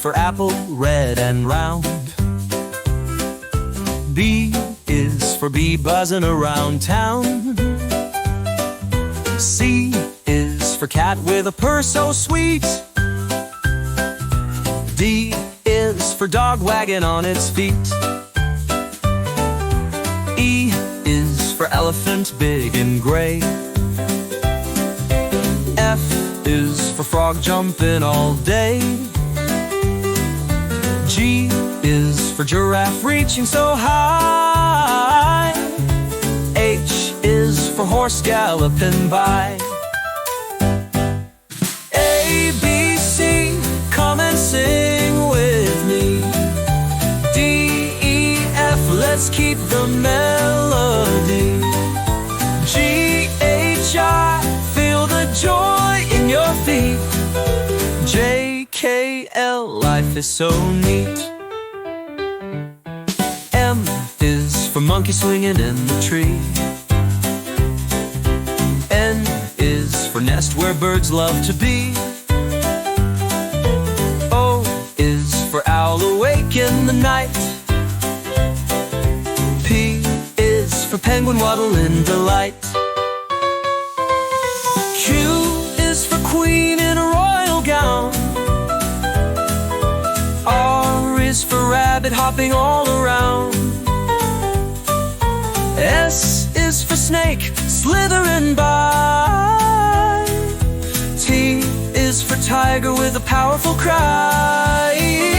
for apple, red and round. B is for bee buzzing around town. C is for cat with a purr so sweet. D is for dog wagging on its feet. E is for elephant big and gray. F is for frog jumping all day. G is for giraffe reaching so high. H is for horse galloping by. A, B, C, come and sing with me. D, E, F, let's keep the melody. G, H, I, feel the joy in your feet. J, K, L, life is so neat. M is for monkey swinging in the tree. N is for nest where birds love to be. O is for owl awake in the night. P is for penguin waddle in delight. Q is for queen in a royal gown. R is for rabbit hopping all around. S is for snake slithering by. T is for tiger with a powerful cry.